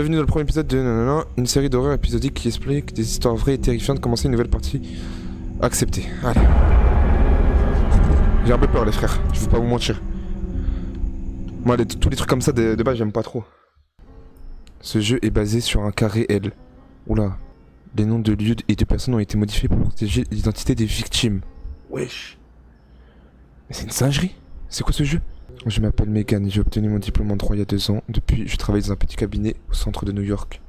Bienvenue dans le premier épisode de Nanana, une série d'horreurs épisodiques qui explique des histoires vraies et terrifiantes. Commencer une nouvelle partie. Accepté. Allez. J'ai un peu peur les frères, je vais pas vous mentir. Moi tous les trucs comme ça de base j'aime pas trop. Ce jeu est basé sur un cas réel. Oula. Les noms de lieux et de personnes ont été modifiés pour protéger l'identité des victimes. Wesh. Mais c'est une singerie. C'est quoi ce jeu? Je m'appelle Megan, j'ai obtenu mon diplôme en droit il y a 2 ans. Depuis, je travaille dans un petit cabinet au centre de New York.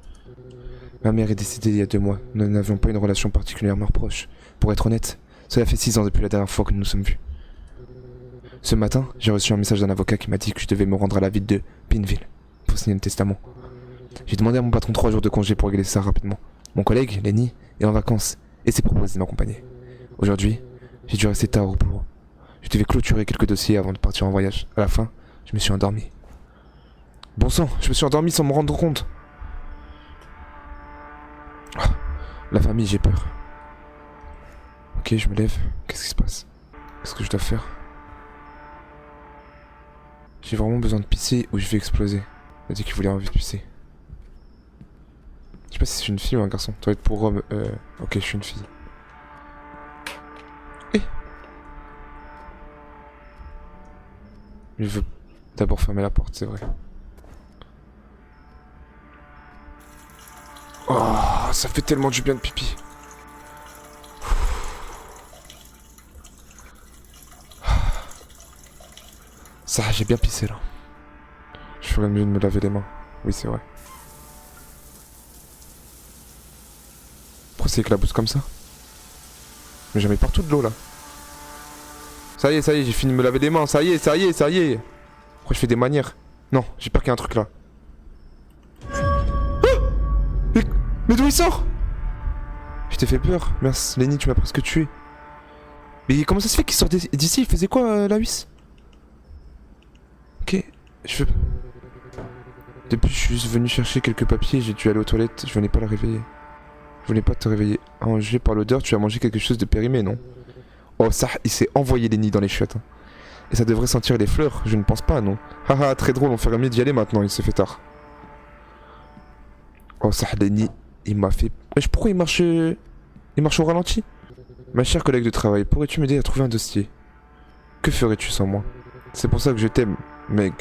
Ma mère est décédée il y a 2 mois. Nous n'avions pas une relation particulièrement proche. Pour être honnête, cela fait 6 ans depuis la dernière fois que nous nous sommes vus. Ce matin, j'ai reçu un message d'un avocat qui m'a dit que je devais me rendre à la ville de Pineville pour signer le testament. J'ai demandé à mon patron 3 jours de congé pour régler ça rapidement. Mon collègue, Lenny, est en vacances et s'est proposé de m'accompagner. Aujourd'hui, j'ai dû rester tard au bureau. Je devais clôturer quelques dossiers avant de partir en voyage. À la fin, je me suis endormi. Bon sang, je me suis endormi sans me rendre compte. Oh, la famille, j'ai peur. Ok, je me lève. Qu'est-ce qui se passe? Qu'est-ce que je dois faire? J'ai vraiment besoin de pisser ou je vais exploser. Il a dit qu'il voulait envie de pisser. Je sais pas si c'est une fille ou un garçon. Ça doit être pour homme. Ok, je suis une fille. Je veux d'abord fermer la porte, c'est vrai. Oh, ça fait tellement du bien de pipi. Ça, j'ai bien pissé là. Je ferais mieux de me laver les mains. Oui, c'est vrai. Pourquoi c'est éclabousse comme ça? Mais j'en mets partout de l'eau là. Ça y est, j'ai fini de me laver les mains. Ça y est. Pourquoi je fais des manières? Non, j'ai peur qu'il y ait un truc là. Ah, mais d'où il sort? Je t'ai fait peur. Merci, Lenny, tu m'as presque tué. Mais comment ça se fait qu'il sort d'ici? Il faisait quoi, la huisse? Ok, je veux... Depuis, je suis venu chercher quelques papiers, j'ai dû aller aux toilettes, je venais pas la réveiller. Je voulais pas te réveiller. Rangé par l'odeur, tu as mangé quelque chose de périmé, non? Oh, ça, il s'est envoyé les nids dans les chiottes. Hein. Et ça devrait sentir les fleurs, je ne pense pas, non? Haha, très drôle, on ferait mieux d'y aller maintenant, il se fait tard. Oh, ça, les nids, il m'a fait... Wesh, pourquoi il marche au ralenti? Ma chère collègue de travail, pourrais-tu m'aider à trouver un dossier? Que ferais-tu sans moi? C'est pour ça que je t'aime, Meg.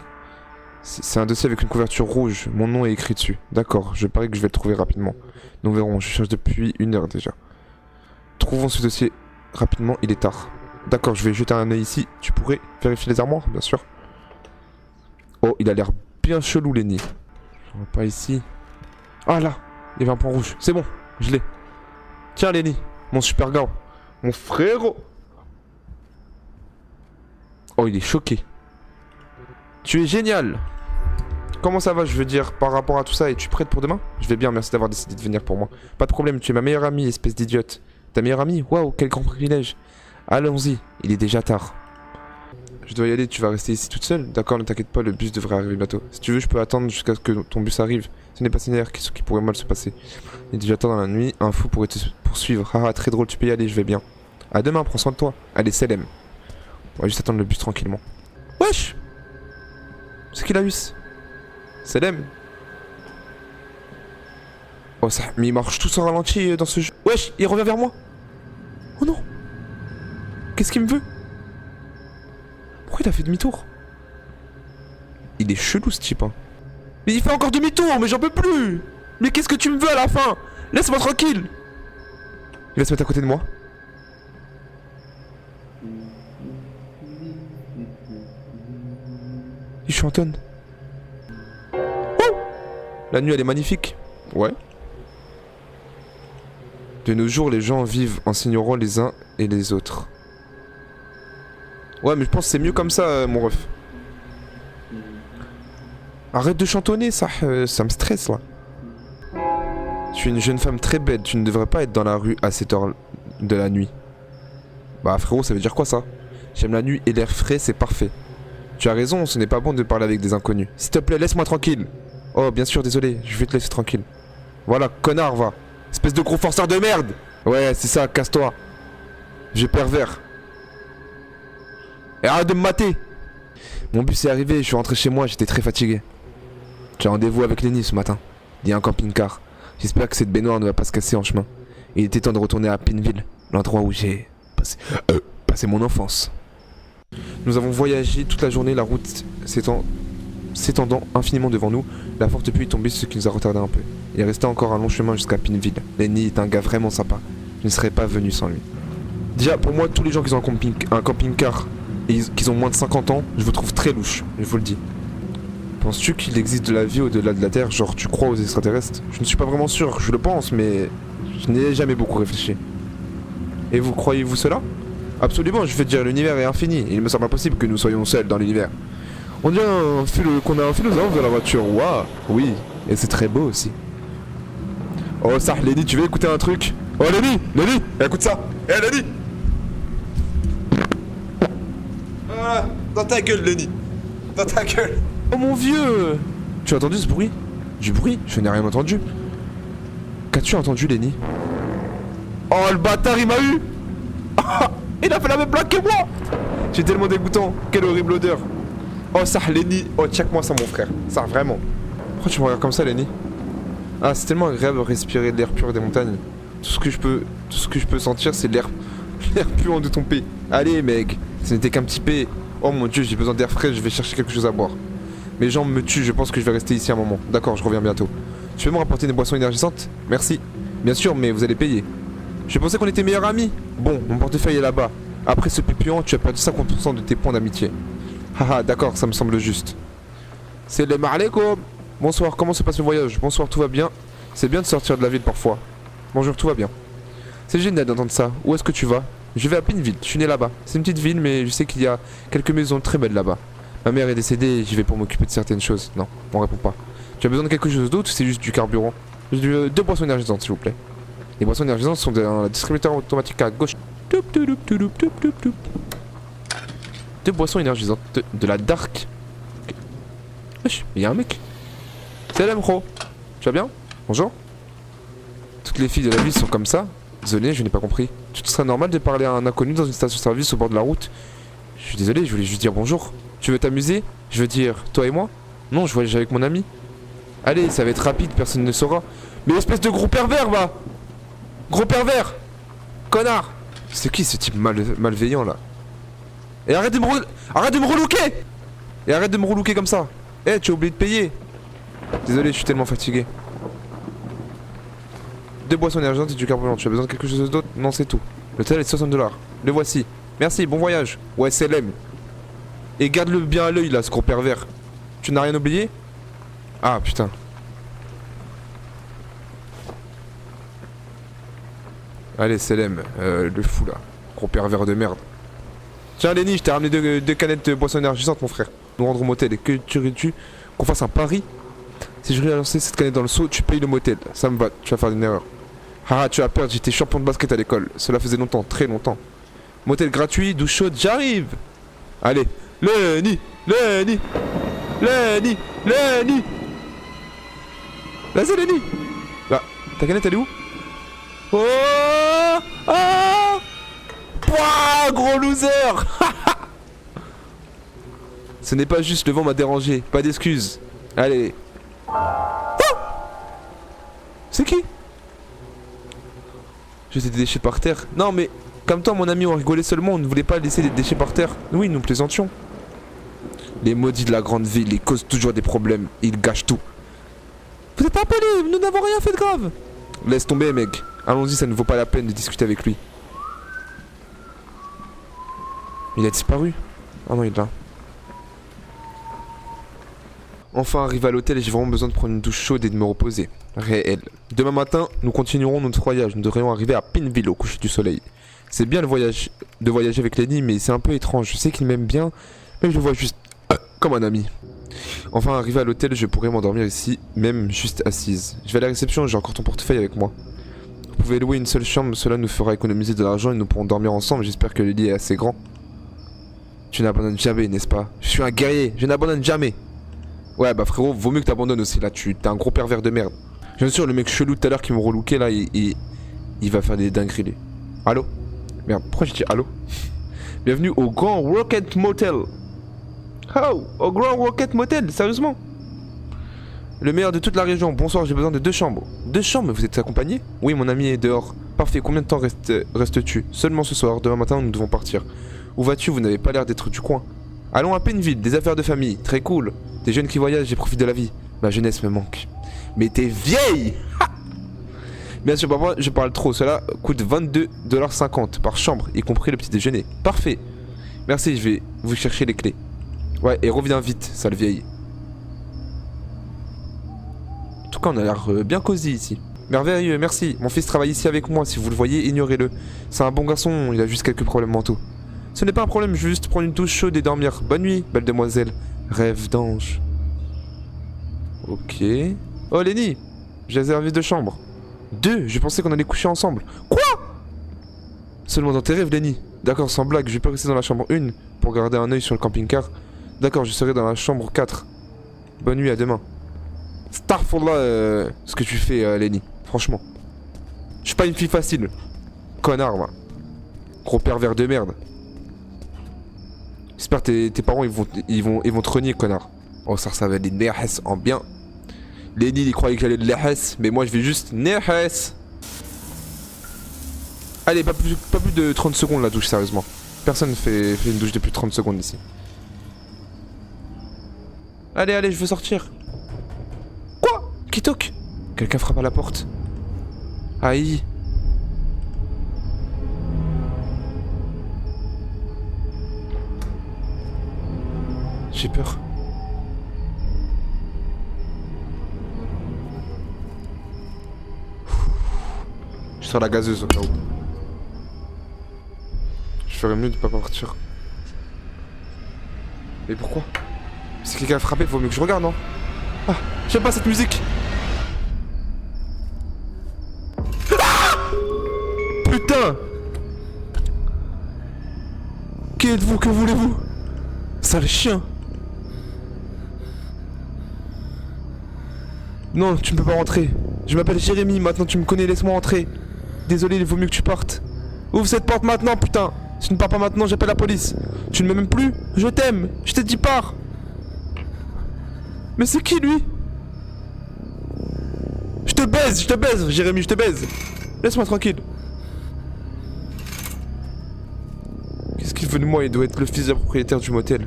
C'est un dossier avec une couverture rouge, mon nom est écrit dessus. D'accord, je parie que je vais le trouver rapidement. Nous verrons, je cherche depuis 1 heure déjà. Trouvons ce dossier rapidement, il est tard. D'accord, je vais jeter un œil ici. Tu pourrais vérifier les armoires, bien sûr. Oh, il a l'air bien chelou, Lenny. Je vois pas ici. Ah là, il y avait un point rouge. C'est bon, je l'ai. Tiens, Lenny, mon super gars. Mon frérot. Oh, il est choqué. Tu es génial. Comment ça va, je veux dire, par rapport à tout ça? Es-tu prête pour demain? Je vais bien, merci d'avoir décidé de venir pour moi. Pas de problème, tu es ma meilleure amie, espèce d'idiote. Ta meilleure amie? Waouh, quel grand privilège. Allons-y, il est déjà tard. Je dois y aller, tu vas rester ici toute seule? D'accord, ne t'inquiète pas, le bus devrait arriver bientôt. Si tu veux, je peux attendre jusqu'à ce que ton bus arrive. Ce n'est pas sénère qui pourrait mal se passer. Il est déjà tard dans la nuit, un fou pourrait te poursuivre. Haha, très drôle, tu peux y aller, je vais bien. À demain, prends soin de toi. Allez, Selem. On va juste attendre le bus tranquillement. Wesh! C'est qui la huisse? Selem. Oh ça, mais il marche tous en ralenti dans ce jeu. Wesh, il revient vers moi. Oh non. Qu'est-ce qu'il me veut? Pourquoi il a fait demi-tour? Il est chelou ce type hein. Mais il fait encore demi-tour, mais j'en peux plus. Mais qu'est-ce que tu me veux à la fin? Laisse-moi tranquille. Il va se mettre à côté de moi. Il chantonne. Oh! La nuit elle est magnifique. Ouais. De nos jours, les gens vivent en s'ignorant les uns et les autres. Ouais, mais je pense que c'est mieux comme ça, mon ref. Arrête de chantonner, ça me stresse, là. Tu es une jeune femme très belle, tu ne devrais pas être dans la rue à cette heure de la nuit. Bah, frérot, ça veut dire quoi, ça? J'aime la nuit et l'air frais, c'est parfait. Tu as raison, ce n'est pas bon de parler avec des inconnus. S'il te plaît, laisse-moi tranquille. Oh, bien sûr, désolé, je vais te laisser tranquille. Voilà, connard, va. Espèce de gros forceur de merde. Ouais, c'est ça, casse-toi. J'ai pervers. Et arrête de me mater. Mon bus est arrivé, je suis rentré chez moi, j'étais très fatigué. J'ai rendez-vous avec Lenny ce matin. Il y a un camping-car. J'espère que cette baignoire ne va pas se casser en chemin. Il était temps de retourner à Pinville, l'endroit où j'ai passé mon enfance. Nous avons voyagé toute la journée, la route s'étendant infiniment devant nous. La forte pluie est tombée, ce qui nous a retardé un peu. Il restait encore un long chemin jusqu'à Pinville. Lenny est un gars vraiment sympa. Je ne serais pas venu sans lui. Déjà, pour moi, tous les gens qui ont un camping-car et qui ont moins de 50 ans, je vous trouve très louche, je vous le dis. Penses-tu qu'il existe de la vie au-delà de la Terre? Genre, tu crois aux extraterrestres? Je ne suis pas vraiment sûr, je le pense, mais je n'ai jamais beaucoup réfléchi. Et vous croyez-vous cela? Absolument, je vais te dire, l'univers est infini. Il me semble impossible que nous soyons seuls dans l'univers. On dirait qu'on a un philosophe dans la voiture. Waouh, oui, et c'est très beau aussi. Oh ça, Lenny, tu veux écouter un truc? Oh Lenny, écoute ça. Lenny. Voilà, dans ta gueule, Lenny. Dans ta gueule. Oh mon vieux. Tu as entendu ce bruit? Du bruit? Je n'ai rien entendu. Qu'as-tu entendu, Lenny? Oh le bâtard, il m'a eu. Il a fait la même blague que moi. J'ai tellement dégoûtant. Quelle horrible odeur. Oh ça, Lenny. Oh check-moi ça, mon frère. Ça, vraiment. Pourquoi tu me regardes comme ça, Lenny? Ah, c'est tellement agréable de respirer l'air pur des montagnes. Tout ce que je peux sentir, c'est l'air puant de ton P. Allez, mec. Ce n'était qu'un petit P. Oh mon dieu, j'ai besoin d'air frais, je vais chercher quelque chose à boire. Mes jambes me tuent, je pense que je vais rester ici un moment. D'accord, je reviens bientôt. Tu peux me rapporter des boissons énergisantes? Merci. Bien sûr, mais vous allez payer. Je pensais qu'on était meilleurs amis. Bon, mon portefeuille est là-bas. Après ce pépuant, tu as perdu 50% de tes points d'amitié. Haha, d'accord, ça me semble juste. Salam alaikum. Bonsoir, comment se passe le voyage? Bonsoir, tout va bien? C'est bien de sortir de la ville parfois. Bonjour, tout va bien. C'est génial d'entendre ça. Où est-ce que tu vas? Je vais à Pinville, je suis né là-bas. C'est une petite ville, mais je sais qu'il y a quelques maisons très belles là-bas. Ma mère est décédée et j'y vais pour m'occuper de certaines choses. Non, on répond pas. Tu as besoin de quelque chose d'autre ou c'est juste du carburant? Deux boissons énergisantes, s'il vous plaît. Les boissons énergisantes sont dans le distributeur automatique à gauche. Deux boissons énergisantes. De la dark. Wesh, il y a un mec. Salam bro. Tu vas bien? Bonjour. Toutes les filles de la ville sont comme ça? Désolé, je n'ai pas compris. Tu te serais normal de parler à un inconnu dans une station-service au bord de la route? Je suis désolé, je voulais juste dire bonjour. Tu veux t'amuser? Je veux dire, toi et moi? Non, je voyage avec mon ami. Allez, ça va être rapide, personne ne saura. Mais espèce de gros pervers, va! Gros pervers! Connard! C'est qui ce type malveillant là? Et arrête de me relooker! Et arrête de me relooker comme ça! Eh, tu as oublié de payer! Désolé, je suis tellement fatigué. Deux boissons énergisantes et du carburant. Tu as besoin de quelque chose d'autre? Non, c'est tout. Le total est 60 $. Le voici. Merci, bon voyage. Ouais, SLM. Et garde-le bien à l'œil là, ce gros pervers. Tu n'as rien oublié? Ah, putain. Allez, SLM. Le fou là. Gros pervers de merde. Tiens, Lenny, je t'ai ramené deux canettes de boissons énergisantes, mon frère. Nous rendre au motel. Et que tu qu'on fasse un pari? Si je vais lancer cette canette dans le seau, tu payes le motel. Ça me va, tu vas faire une erreur. Ah, tu as peur, j'étais champion de basket à l'école. Cela faisait longtemps, très longtemps. Motel gratuit, douche chaude, j'arrive. Allez, Lenny. Vas-y, Lenny. Là, ta canette, elle est où? Oh, pouah, gros loser. Ce n'est pas juste, le vent m'a dérangé. Pas d'excuses. Allez. C'est qui? J'étais des déchets par terre. Non mais, comme toi mon ami, on rigolait seulement, on ne voulait pas laisser des déchets par terre. Oui, nous plaisantions. Les maudits de la grande ville, ils causent toujours des problèmes. Ils gâchent tout. Vous êtes appelés, nous n'avons rien fait de grave. Laisse tomber mec. Allons-y, ça ne vaut pas la peine de discuter avec lui. Il a disparu. Ah non, il est là. Enfin arrivé à l'hôtel et j'ai vraiment besoin de prendre une douche chaude et de me reposer. Réel. Demain matin, nous continuerons notre voyage. Nous devrions arriver à Pinville au coucher du soleil. C'est bien de voyager avec Lenny, mais c'est un peu étrange. Je sais qu'il m'aime bien, mais je le vois juste comme un ami. Enfin arrivé à l'hôtel, je pourrais m'endormir ici, même juste assise. Je vais à la réception, j'ai encore ton portefeuille avec moi. Vous pouvez louer une seule chambre, cela nous fera économiser de l'argent et nous pourrons dormir ensemble. J'espère que le lit est assez grand. Tu n'abandonnes jamais, n'est-ce pas? Je suis un guerrier, je n'abandonne jamais. Ouais bah frérot, vaut mieux que t'abandonnes aussi là, t'es un gros pervers de merde. Bien sûr, le mec chelou tout à l'heure qui me relooké là, il va faire des dingueries lui. Allô? Merde, pourquoi j'ai dit allô? Bienvenue au Grand Rocket Motel. Oh, au Grand Rocket Motel, sérieusement? Le meilleur de toute la région. Bonsoir, j'ai besoin de 2 chambres. 2 chambres, vous êtes accompagné? Oui, mon ami est dehors. Parfait, combien de temps restes-tu? Seulement ce soir, demain matin nous devons partir. Où vas-tu? Vous n'avez pas l'air d'être du coin. Allons à Painesville, des affaires de famille, très cool. Des jeunes qui voyagent et profitent de la vie. Ma jeunesse me manque. Mais t'es vieille! Ha! Bien sûr, parfois je parle trop. Cela coûte 22,50$ par chambre, y compris le petit déjeuner. Parfait. Merci, je vais vous chercher les clés. Ouais, et reviens vite, sale vieille. En tout cas, on a l'air bien cosy ici. Merveilleux, merci. Mon fils travaille ici avec moi. Si vous le voyez, ignorez-le. C'est un bon garçon, il a juste quelques problèmes mentaux. Ce n'est pas un problème, je veux juste prendre une douche chaude et dormir. Bonne nuit, belle demoiselle. Rêve d'ange. Ok. Oh, Lenny, j'ai réservé 2 chambres. 2? Je pensais qu'on allait coucher ensemble. Quoi? Seulement dans tes rêves, Lenny. D'accord, sans blague, je peux rester dans la chambre 1 pour garder un œil sur le camping-car. D'accord, je serai dans la chambre 4. Bonne nuit, à demain. Starfall ce que tu fais, Lenny. Franchement. Je suis pas une fille facile. Connard, moi. Gros pervers de merde. J'espère que tes parents ils vont te renier, connard. Oh, ça va être des nehes en bien. Lenny il croyait que j'allais de l'EHS, mais moi je vais juste nehes. Allez, pas plus de 30 secondes la douche, sérieusement. Personne fait une douche de plus de 30 secondes ici. Allez, je veux sortir. Quoi? Qui toque? Quelqu'un frappe à la porte. Aïe. J'ai peur. Je sors la gazeuse au cas où. Je ferais mieux de pas partir. Mais pourquoi? Si quelqu'un a frappé, faut mieux que je regarde, non? Ah, j'aime pas cette musique. Ah! Putain! Qui êtes-vous? Que voulez-vous? Sale chien! Non, tu ne peux pas rentrer. Je m'appelle Jérémy, maintenant tu me connais, laisse-moi entrer. Désolé, il vaut mieux que tu partes. Ouvre cette porte maintenant, putain! Si tu ne pars pas maintenant, j'appelle la police. Tu ne m'aimes plus? Je t'aime! Je t'ai dit pars! Mais c'est qui lui? Je te baise, Jérémy, je te baise! Laisse-moi tranquille. Qu'est-ce qu'il veut de moi? Il doit être le fils d'un propriétaire du motel.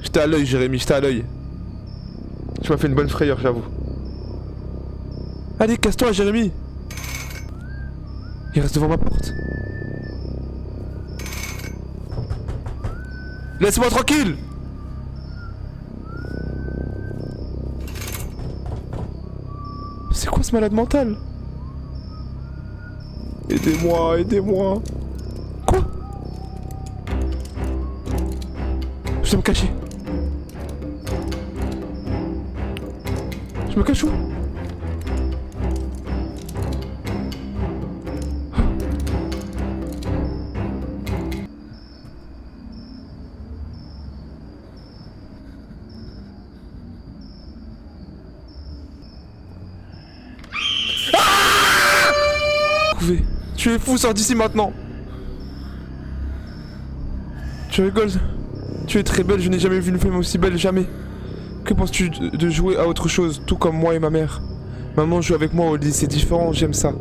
J'étais à l'œil, Jérémy, j'étais à l'œil. Tu m'as fait une bonne frayeur, j'avoue. Allez, casse-toi, Jérémy! Il reste devant ma porte. Laisse-moi tranquille! C'est quoi ce malade mental? Aidez-moi, aidez-moi! Quoi? Je dois me cacher. Je me cache où? Tu es fou, sors d'ici maintenant. Tu rigoles? Tu es très belle, je n'ai jamais vu une femme aussi belle, jamais. Que penses-tu de jouer à autre chose, tout comme moi et ma mère? Maman joue avec moi au lit, c'est différent, j'aime ça.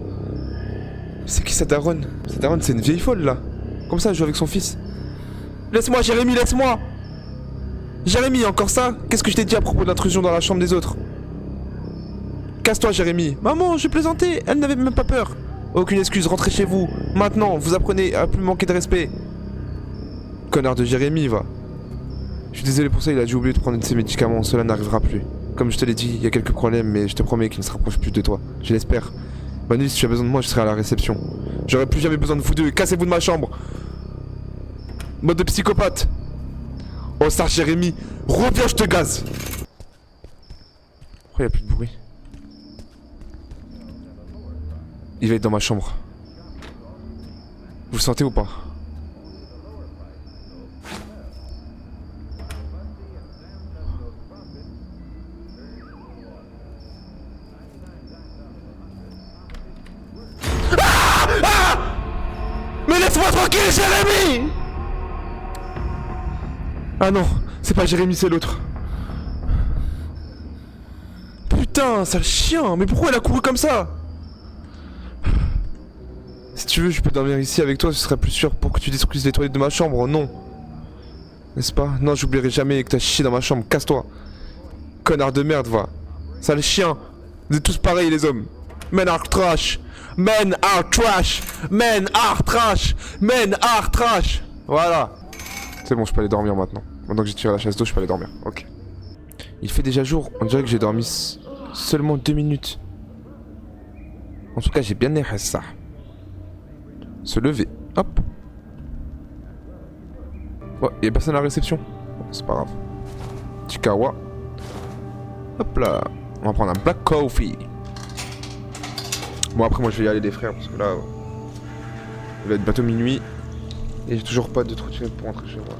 C'est qui cette daronne? Cette daronne, c'est une vieille folle, là. Comme ça, elle joue avec son fils. Laisse-moi, Jérémy, laisse-moi! Jérémy, encore ça? Qu'est-ce que je t'ai dit à propos de l'intrusion dans la chambre des autres? Casse-toi, Jérémy. Maman, je plaisantais, elle n'avait même pas peur. Aucune excuse, rentrez chez vous. Maintenant, vous apprenez à plus manquer de respect. Connard de Jérémy, va. Je suis désolé pour ça, il a dû oublier de prendre ses médicaments, cela n'arrivera plus. Comme je te l'ai dit, il y a quelques problèmes, mais je te promets qu'il ne se rapproche plus de toi. Je l'espère. Bonne nuit, si tu as besoin de moi, je serai à la réception. J'aurai plus jamais besoin de vous deux, cassez-vous de ma chambre. Mode de psychopathe. Oh ça, Jérémy, reviens, je te gaze. Pourquoi il n'y a plus de bruit? Il va être dans ma chambre. Vous le sentez ou pas? Ah! Ah! Mais laisse-moi tranquille, Jérémy! Ah non, c'est pas Jérémy, c'est l'autre. putain, sale chien. Mais pourquoi elle a couru comme ça? Si tu veux, je peux dormir ici avec toi, ce serait plus sûr pour que tu détruises les toilettes de ma chambre, non? N'est-ce pas? Non, j'oublierai jamais que t'as chié dans ma chambre, casse-toi. Connard de merde, va. Sale chien. Vous êtes tous pareils, les hommes. Men are trash. Men are trash. Men are trash. Men are trash. Voilà. C'est bon, je peux aller dormir maintenant. Maintenant que j'ai tiré la chasse d'eau, je peux aller dormir. Ok. Il fait déjà jour. On dirait que j'ai dormi seulement 2 minutes. En tout cas, j'ai bien aimé ça. Se lever. Hop. Ouais, y'a personne à la réception. Bon, c'est pas grave. Chikawa. Hop là. On va prendre un black coffee. Bon, après, moi, je vais y aller, les frères, parce que là, il va être bientôt minuit. Et j'ai toujours pas de trottinette pour rentrer chez moi.